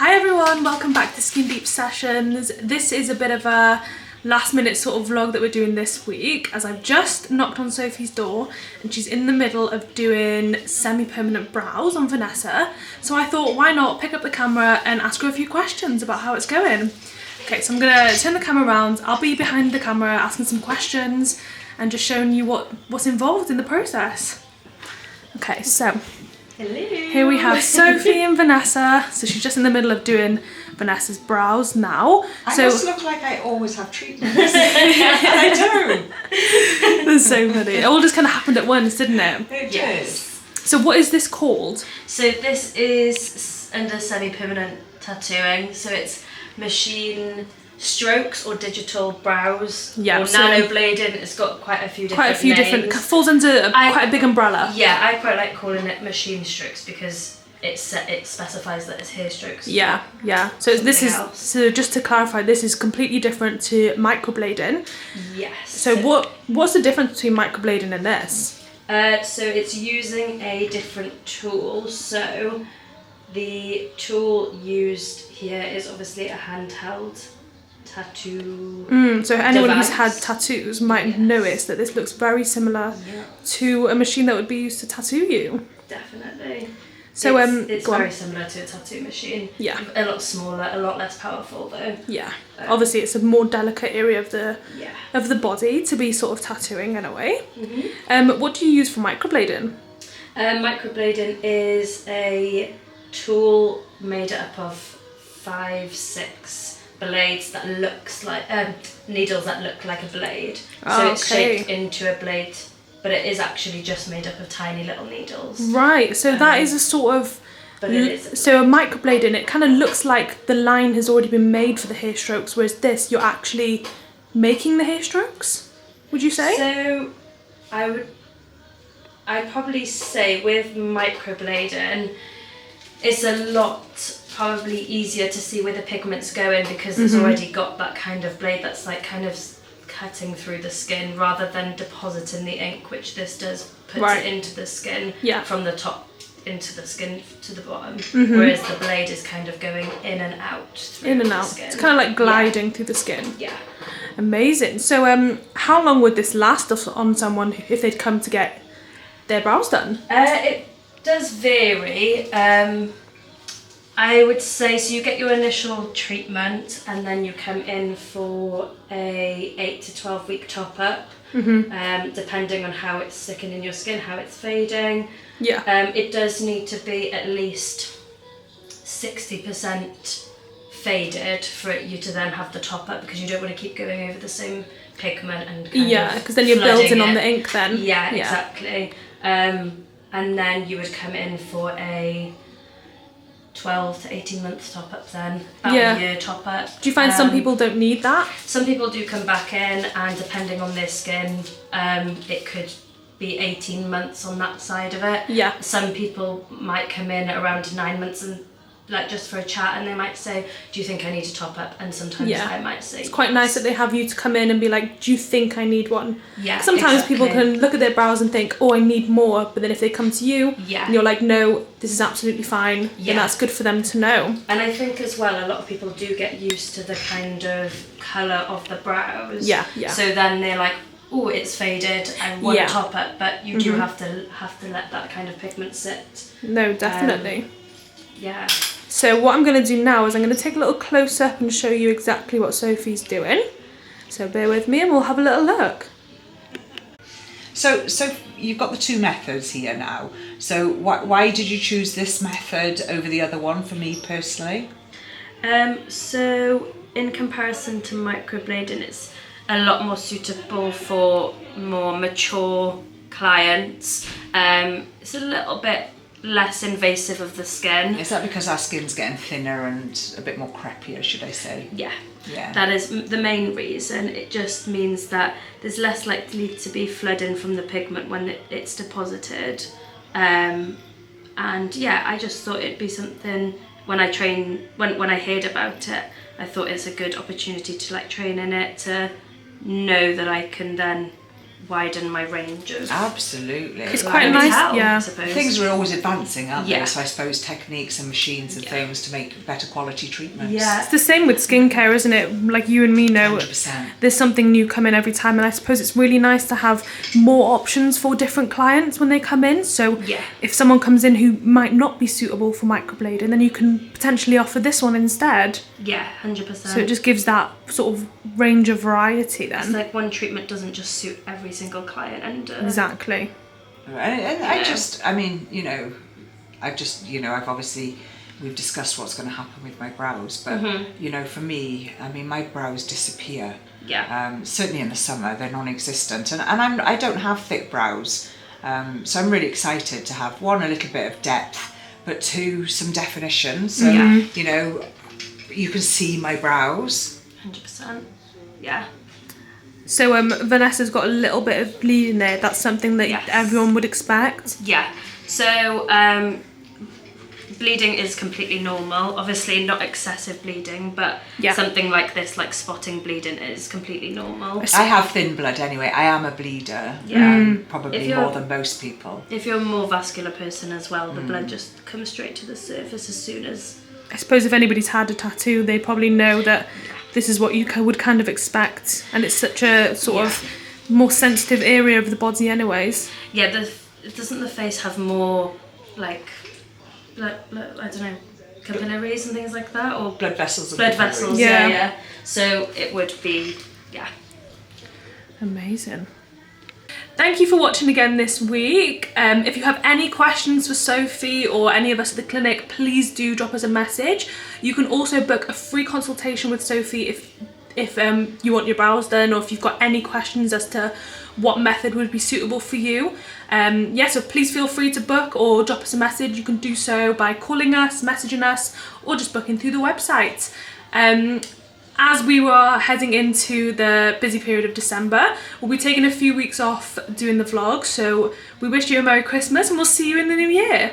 Hi everyone, welcome back to Skindeep Sessions. This is a bit of a last minute sort of vlog that we're doing this week, as I've just knocked on Sophie's door and she's in the middle of doing semi-permanent brows on Vanessa. So I thought, why not pick up the camera and ask her a few questions about how it's going. Okay, so I'm gonna turn the camera around. I'll be behind the camera asking some questions and just showing you what's involved in the process. Okay, so hello. Here we have Sophie and Vanessa. So she's just in the middle of doing Vanessa's brows now. I just look like I always have treatments. I do. That's so funny. It all just kind of happened at once, didn't it? It yes. So what is this called? So this is under semi-permanent tattooing. So it's machine strokes or digital brows, or nanoblading. It's got quite a few different names. Falls under quite a big umbrella. Yeah, I quite like calling it machine strokes because it specifies that it's hair strokes. Yeah, yeah. So so just to clarify, this is completely different to microblading. Yes. So what's the difference between microblading and this? So it's using a different tool. So the tool used here is obviously a handheld tattoo so anyone device. who's had tattoos might notice that this looks very similar to a machine that would be used to tattoo you. Definitely. So it's very similar to a tattoo machine. Yeah. A lot smaller, a lot less powerful though. Yeah. Obviously it's a more delicate area of the body to be sort of tattooing in a way. Mm-hmm. What do you use for microblading? Microblading is a tool made up of 5-6 blades that looks like needles that look like a blade. So it's shaped into a blade, but it is actually just made up of tiny little needles. Right, so that is a sort of so a microblading, it kind of looks like the line has already been made for the hair strokes, whereas this you're actually making the hair strokes, would you say? So I'd probably say with microblading it's a lot probably easier to see where the pigment's going because it's already got that kind of blade that's like kind of cutting through the skin rather than depositing the ink, which this does, puts it into the skin from the top into the skin to the bottom, whereas the blade is kind of going in and out through the skin. It's kind of like gliding through the skin. Yeah. Amazing. So how long would this last on someone if they'd come to get their brows done? It does vary. I would say, so you get your initial treatment and then you come in for a 8 to 12 week top up, depending on how it's sticking in your skin, how it's fading. Yeah. It does need to be at least 60% faded for you to then have the top up, because you don't want to keep going over the same pigment and because then you're building on the ink then. Yeah, exactly. And then you would come in for a 12 to 18 months top up then, about a year top up. Do you find some people don't need that? Some people do come back in, and depending on their skin, it could be 18 months on that side of it. Yeah. Some people might come in around 9 months and like just for a chat, and they might say, do you think I need to top up? And sometimes I might say, it's quite nice that they have you to come in and be like, do you think I need one? Yeah. Sometimes people can look at their brows and think, oh, I need more, but then if they come to you and you're like, no, this is absolutely fine, then that's good for them to know. And I think as well, a lot of people do get used to the kind of colour of the brows. Yeah. So then they're like, oh, it's faded, I want to top up, but you do have to let that kind of pigment sit. No, definitely. Yeah. So what I'm going to do now is I'm going to take a little close up and show you exactly what Sophie's doing. So bear with me and we'll have a little look. So you've got the two methods here now. So why did you choose this method over the other one for me personally? So in comparison to microblading, it's a lot more suitable for more mature clients. It's a little bit less invasive of the skin. Is that because our skin's getting thinner and a bit more creppier, should I say? Yeah. That is the main reason. It just means that there's less likely to be flooding from the pigment when it's deposited. And yeah, I just thought it'd be something, when I heard about it, I thought it's a good opportunity to like train in it, to know that I can then widen my range of. Absolutely. It's quite nice, yeah. I suppose. Things are always advancing, aren't Yeah. they? So I suppose techniques and machines and things to make better quality treatments. Yeah. It's the same with skincare, isn't it? Like you and me know, 100%. there's something new coming every time, and I suppose it's really nice to have more options for different clients when they come in. So Yeah. if someone comes in who might not be suitable for microblading, then you can potentially offer this one instead. Yeah, 100%. So it just gives that sort of range of variety It's then. like one treatment doesn't just suit every single client, and Exactly. And I mean, I've obviously, we've discussed what's going to happen with my brows, but, for me, I mean, my brows disappear. Yeah. Certainly in the summer, they're non-existent. And I don't have thick brows. So I'm really excited to have, one, a little bit of depth, but two, some definition. So, you can see my brows. 100%. Yeah. So Vanessa's got a little bit of bleeding there. That's something that Yes. everyone would expect. Yeah. So bleeding is completely normal. Obviously not excessive bleeding, but Yeah. something like this, like spotting bleeding, is completely normal. I have thin blood anyway. I am a bleeder. Yeah. Probably If you're- more than most people. If you're a more vascular person as well, the blood just comes straight to the surface as soon as. I suppose if anybody's had a tattoo, they probably know that this is what you would kind of expect, and it's such a sort of more sensitive area of the body anyways. Yeah, doesn't the face have more like, I don't know, capillaries and things like that, or Blood vessels. And blood capillaries. vessels? Yeah. Yeah. So it would be, Amazing. Thank you for watching again this week. If you have any questions for Sophie or any of us at the clinic, please do drop us a message. You can also book a free consultation with Sophie if you want your brows done, or if you've got any questions as to what method would be suitable for you. So please feel free to book or drop us a message. You can do so by calling us, messaging us, or just booking through the website. As we were heading into the busy period of December, we'll be taking a few weeks off doing the vlog, so we wish you a Merry Christmas and we'll see you in the new year.